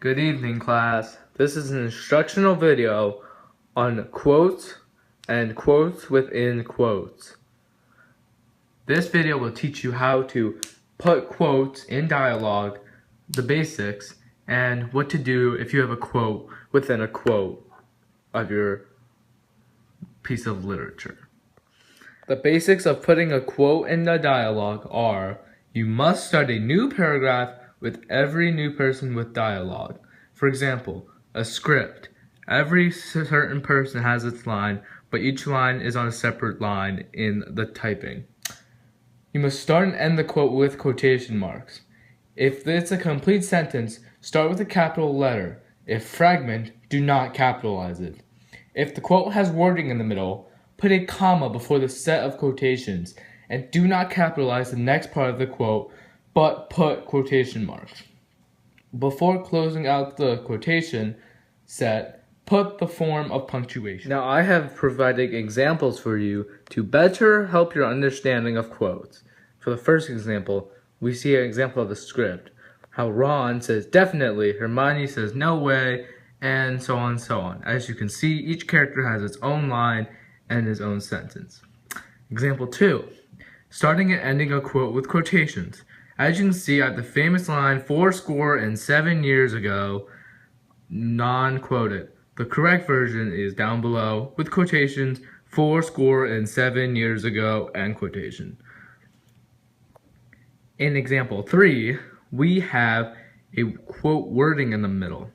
Good evening, class. This is an instructional video on quotes and quotes within quotes. This video will teach you how to put quotes in dialogue, the basics, and what to do if you have a quote within a quote of your piece of literature. The basics of putting a quote in the dialogue are: you must start a new paragraph with every new person with dialogue. For example, a script. Every certain person has its line, but each line is on a separate line in the typing. You must start and end the quote with quotation marks. If it's a complete sentence, start with a capital letter. If fragment, do not capitalize it. If the quote has wording in the middle, put a comma before the set of quotations, and do not capitalize the next part of the quote, but put quotation marks. Before closing out the quotation set, put the form of punctuation. Now I have provided examples for you to better help your understanding of quotes. For the first example, we see an example of the script. How Ron says definitely, Hermione says no way, and so on and so on. As you can see, each character has its own line and his own sentence. Example 2. Starting and ending a quote with quotations. As you can see, I have the famous line 407 years ago, non-quoted. The correct version is down below with quotations 407 years ago and quotation. In example 3, we have a quote wording in the middle.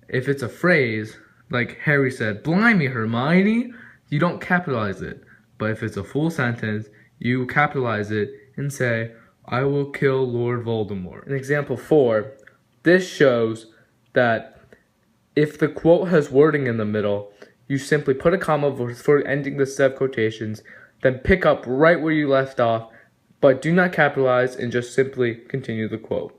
If it's a phrase, like Harry said, "Blimey, Hermione," you don't capitalize it. But if it's a full sentence, you capitalize it and say, "I will kill Lord Voldemort." In example 4, this shows that if the quote has wording in the middle, you simply put a comma before ending the set of quotations, then pick up right where you left off, but do not capitalize and just simply continue the quote.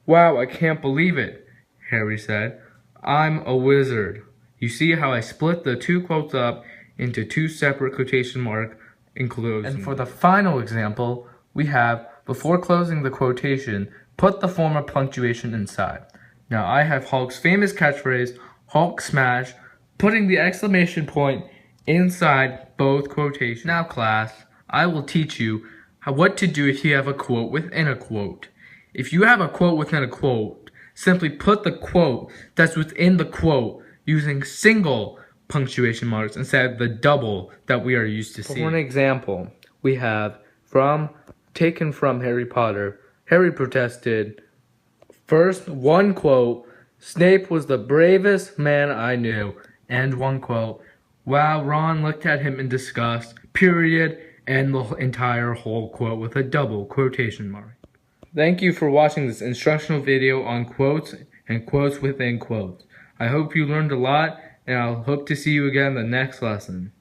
"Wow, I can't believe it," Harry said. "I'm a wizard." You see how I split the two quotes up into two separate quotation mark enclosed. And for the final example, we have, before closing the quotation, put the form of punctuation inside. Now I have Hulk's famous catchphrase, "Hulk smash," putting the exclamation point inside both quotations. Now class, I will teach you what to do if you have a quote within a quote. If you have a quote within a quote, simply put the quote that's within the quote using single punctuation marks instead of the double that we are used to seeing. For an example, we have taken from Harry Potter. Harry protested, first one quote, "Snape was the bravest man I knew," and one quote, "Wow, Ron looked at him in disgust," period, and the entire whole quote with a double quotation mark. Thank you for watching this instructional video on quotes and quotes within quotes. I hope you learned a lot, and I'll hope to see you again in the next lesson.